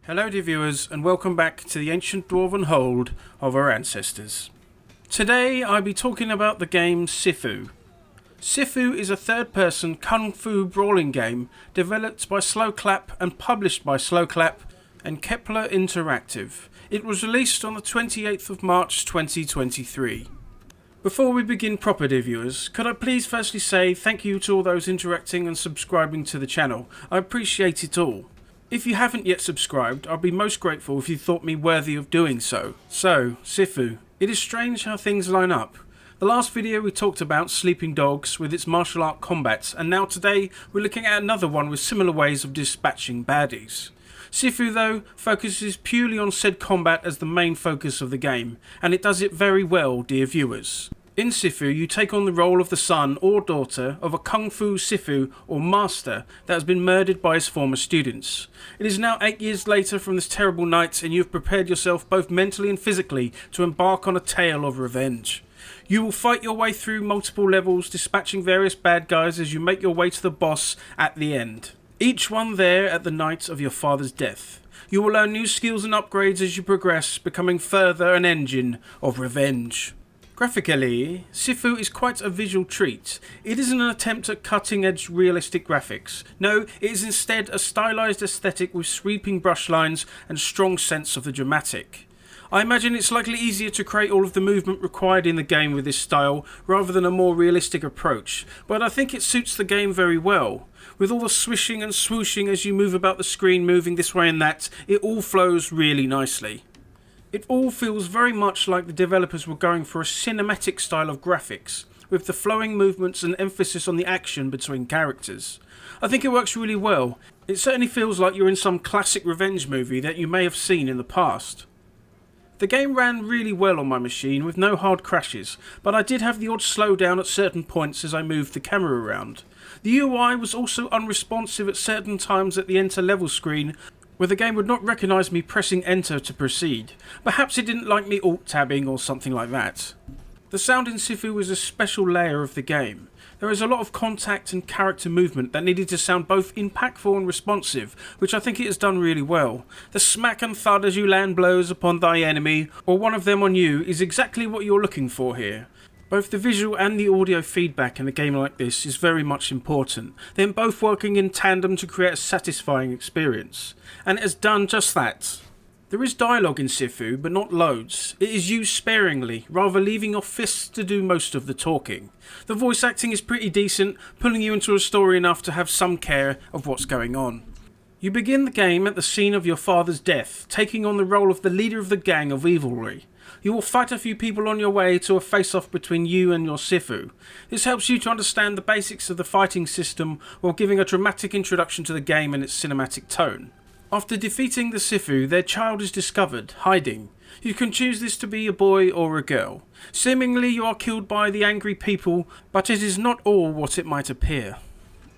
Hello dear viewers, and welcome back to the ancient dwarven hold of our ancestors. Today I'll be talking about the game Sifu. Sifu is a third-person kung fu brawling game developed by Slowclap and published by Slowclap and Kepler Interactive. It was released on the 28th of March 2023. Before we begin proper, dear viewers, could I please firstly say thank you to all those interacting and subscribing to the channel. I appreciate it all. If you haven't yet subscribed, I'd be most grateful if you thought me worthy of doing so. So, Sifu. It is strange how things line up. The last video we talked about Sleeping Dogs with its martial art combat, and now today we're looking at another one with similar ways of dispatching baddies. Sifu though focuses purely on said combat as the main focus of the game, and it does it very well, dear viewers. In Sifu, you take on the role of the son or daughter of a Kung Fu Sifu or master that has been murdered by his former students. It is now 8 years later from this terrible night, and you have prepared yourself both mentally and physically to embark on a tale of revenge. You will fight your way through multiple levels, dispatching various bad guys as you make your way to the boss at the end. Each one there at the night of your father's death. You will learn new skills and upgrades as you progress, becoming further an engine of revenge. Graphically, Sifu is quite a visual treat. It isn't an attempt at cutting-edge realistic graphics. No, it is instead a stylized aesthetic with sweeping brush lines and strong sense of the dramatic. I imagine it's likely easier to create all of the movement required in the game with this style rather than a more realistic approach, but I think it suits the game very well. With all the swishing and swooshing as you move about the screen, moving this way and that, it all flows really nicely. It all feels very much like the developers were going for a cinematic style of graphics, with the flowing movements and emphasis on the action between characters. I think it works really well. It certainly feels like you're in some classic revenge movie that you may have seen in the past. The game ran really well on my machine with no hard crashes, but I did have the odd slowdown at certain points as I moved the camera around. The UI was also unresponsive at certain times at the enter level screen, where the game would not recognise me pressing enter to proceed. Perhaps it didn't like me alt-tabbing or something like that. The sound in Sifu is a special layer of the game. There is a lot of contact and character movement that needed to sound both impactful and responsive, which I think it has done really well. The smack and thud as you land blows upon thy enemy, or one of them on you, is exactly what you're looking for here. Both the visual and the audio feedback in a game like this is very much important, them both working in tandem to create a satisfying experience. And it has done just that. There is dialogue in Sifu, but not loads. It is used sparingly, rather leaving your fists to do most of the talking. The voice acting is pretty decent, pulling you into a story enough to have some care of what's going on. You begin the game at the scene of your father's death, taking on the role of the leader of the gang of evilry. You will fight a few people on your way to a face-off between you and your Sifu. This helps you to understand the basics of the fighting system while giving a dramatic introduction to the game and its cinematic tone. After defeating the Sifu, their child is discovered, hiding. You can choose this to be a boy or a girl. Seemingly you are killed by the angry people, but it is not all what it might appear.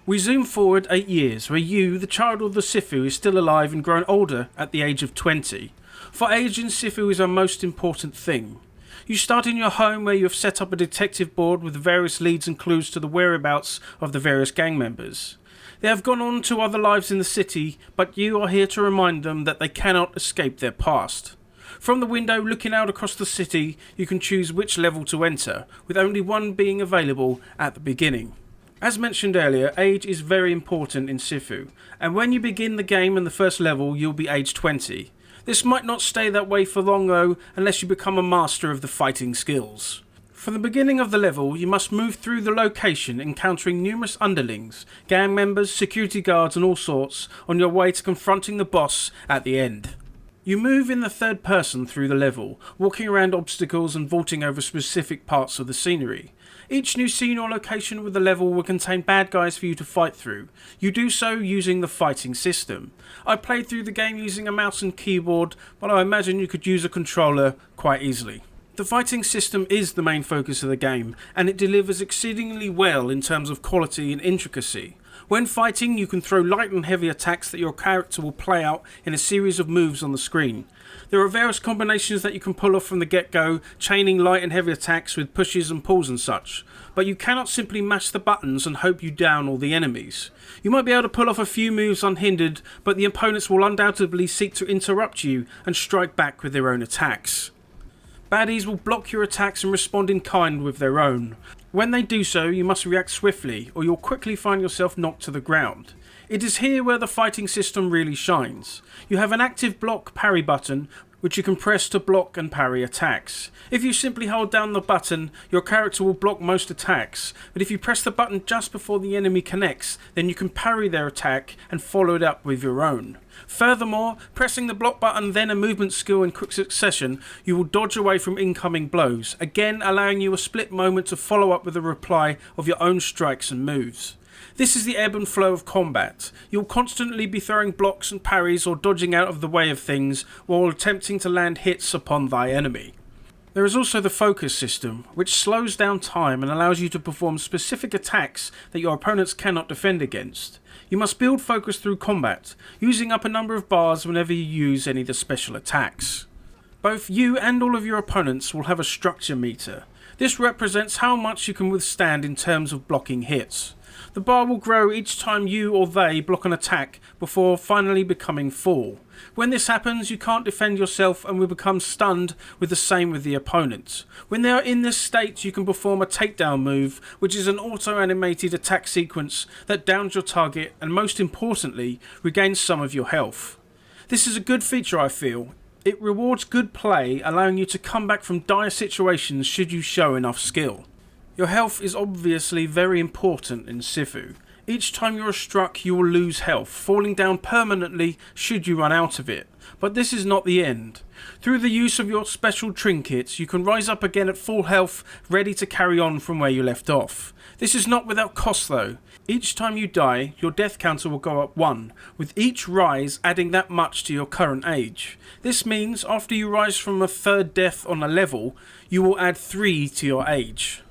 We zoom forward 8 years, where you, the child of the Sifu, is still alive and grown older at the age of 20. For age in Sifu is our most important thing. You start in your home where you have set up a detective board with various leads and clues to the whereabouts of the various gang members. They have gone on to other lives in the city, but you are here to remind them that they cannot escape their past. From the window looking out across the city, you can choose which level to enter, with only one being available at the beginning. As mentioned earlier, age is very important in Sifu, and when you begin the game in the first level, you'll be age 20. This might not stay that way for long though, unless you become a master of the fighting skills. From the beginning of the level, you must move through the location, encountering numerous underlings, gang members, security guards and all sorts, on your way to confronting the boss at the end. You move in the third person through the level, walking around obstacles and vaulting over specific parts of the scenery. Each new scene or location with the level will contain bad guys for you to fight through. You do so using the fighting system. I played through the game using a mouse and keyboard, but I imagine you could use a controller quite easily. The fighting system is the main focus of the game, and it delivers exceedingly well in terms of quality and intricacy. When fighting, you can throw light and heavy attacks that your character will play out in a series of moves on the screen. There are various combinations that you can pull off from the get-go, chaining light and heavy attacks with pushes and pulls and such, but you cannot simply mash the buttons and hope you down all the enemies. You might be able to pull off a few moves unhindered, but the opponents will undoubtedly seek to interrupt you and strike back with their own attacks. Baddies will block your attacks and respond in kind with their own. When they do so, you must react swiftly, or you'll quickly find yourself knocked to the ground. It is here where the fighting system really shines. You have an active block parry button, which you can press to block and parry attacks. If you simply hold down the button, your character will block most attacks, but if you press the button just before the enemy connects, then you can parry their attack and follow it up with your own. Furthermore, pressing the block button, then a movement skill in quick succession, you will dodge away from incoming blows, again allowing you a split moment to follow up with a reply of your own strikes and moves. This is the ebb and flow of combat. You'll constantly be throwing blocks and parries or dodging out of the way of things while attempting to land hits upon thy enemy. There is also the focus system, which slows down time and allows you to perform specific attacks that your opponents cannot defend against. You must build focus through combat, using up a number of bars whenever you use any of the special attacks. Both you and all of your opponents will have a structure meter. This represents how much you can withstand in terms of blocking hits. The bar will grow each time you or they block an attack before finally becoming full. When this happens, you can't defend yourself and will become stunned, with the same with the opponent. When they are in this state, you can perform a takedown move, which is an auto-animated attack sequence that downs your target and, most importantly, regains some of your health. This is a good feature, I feel. It rewards good play, allowing you to come back from dire situations should you show enough skill. Your health is obviously very important in Sifu. Each time you are struck, you will lose health, falling down permanently should you run out of it. But this is not the end. Through the use of your special trinkets, you can rise up again at full health, ready to carry on from where you left off. This is not without cost though. Each time you die, your death counter will go up 1, with each rise adding that much to your current age. This means after you rise from a third death on a level, you will add 3 to your age.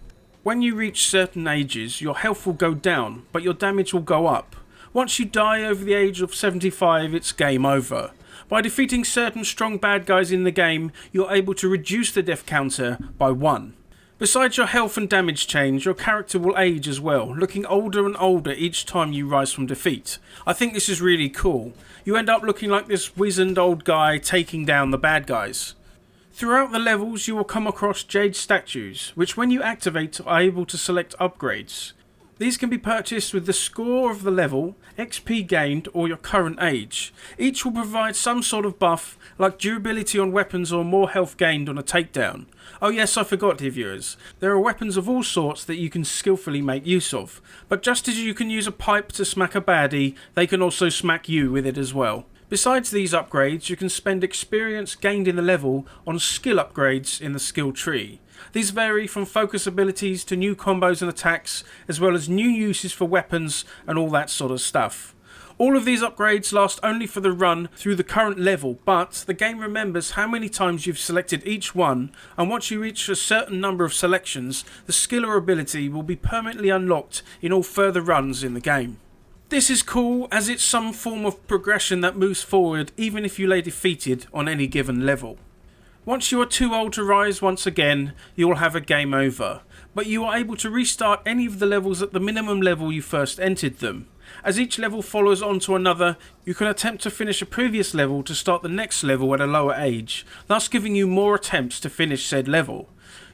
When you reach certain ages, your health will go down, but your damage will go up. Once you die over the age of 75, it's game over. By defeating certain strong bad guys in the game, you're able to reduce the death counter by 1. Besides your health and damage change, your character will age as well, looking older and older each time you rise from defeat. I think this is really cool. You end up looking like this wizened old guy taking down the bad guys. Throughout the levels, you will come across jade statues, which when you activate are able to select upgrades. These can be purchased with the score of the level, XP gained, or your current age. Each will provide some sort of buff, like durability on weapons or more health gained on a takedown. Oh yes, I forgot, dear viewers. There are weapons of all sorts that you can skillfully make use of, but just as you can use a pipe to smack a baddie, they can also smack you with it as well. Besides these upgrades, you can spend experience gained in the level on skill upgrades in the skill tree. These vary from focus abilities to new combos and attacks, as well as new uses for weapons and all that sort of stuff. All of these upgrades last only for the run through the current level, but the game remembers how many times you've selected each one, and once you reach a certain number of selections, the skill or ability will be permanently unlocked in all further runs in the game. This is cool as it's some form of progression that moves forward even if you lay defeated on any given level. Once you are too old to rise once again, you will have a game over, but you are able to restart any of the levels at the minimum level you first entered them. As each level follows on to another, you can attempt to finish a previous level to start the next level at a lower age, thus giving you more attempts to finish said level.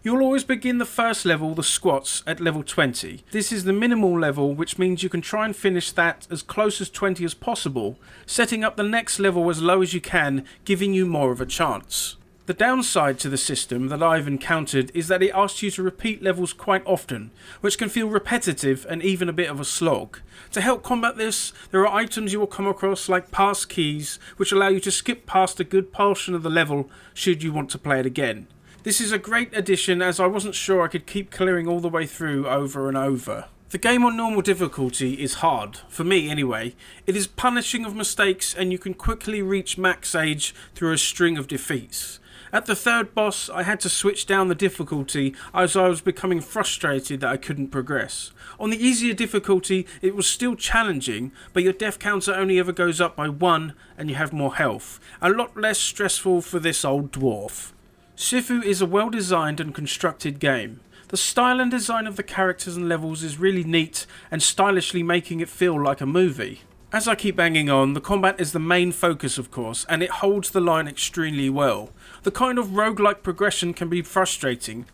You will always begin the first level, the squats, at level 20. This is the minimal level, which means you can try and finish that as close as 20 as possible, setting up the next level as low as you can, giving you more of a chance. The downside to the system that I've encountered is that it asks you to repeat levels quite often, which can feel repetitive and even a bit of a slog. To help combat this, there are items you will come across like pass keys, which allow you to skip past a good portion of the level should you want to play it again. This is a great addition as I wasn't sure I could keep clearing all the way through over and over. The game on normal difficulty is hard, for me anyway. It is punishing of mistakes and you can quickly reach max age through a string of defeats. At the third boss, I had to switch down the difficulty as I was becoming frustrated that I couldn't progress. On the easier difficulty, it was still challenging, but your death counter only ever goes up by 1 and you have more health. A lot less stressful for this old dwarf. Sifu is a well designed and constructed game. The style and design of the characters and levels is really neat and stylishly making it feel like a movie. As I keep banging on, the combat is the main focus of course, and it holds the line extremely well. The kind of roguelike progression can be frustrating,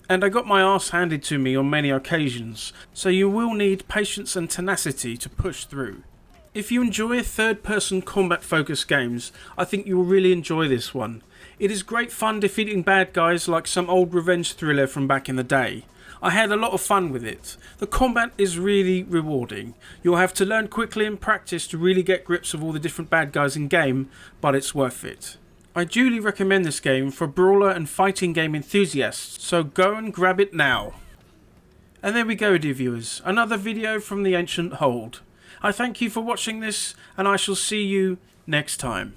and I got my arse handed to me on many occasions, so you will need patience and tenacity to push through. If you enjoy third-person combat-focused games, I think you will really enjoy this one. It is great fun defeating bad guys like some old revenge thriller from back in the day. I had a lot of fun with it. The combat is really rewarding. You'll have to learn quickly and practice to really get grips of all the different bad guys in game, but it's worth it. I duly recommend this game for brawler and fighting game enthusiasts, so go and grab it now. And there we go, dear viewers, another video from the Ancient Hold. I thank you for watching this, and I shall see you next time.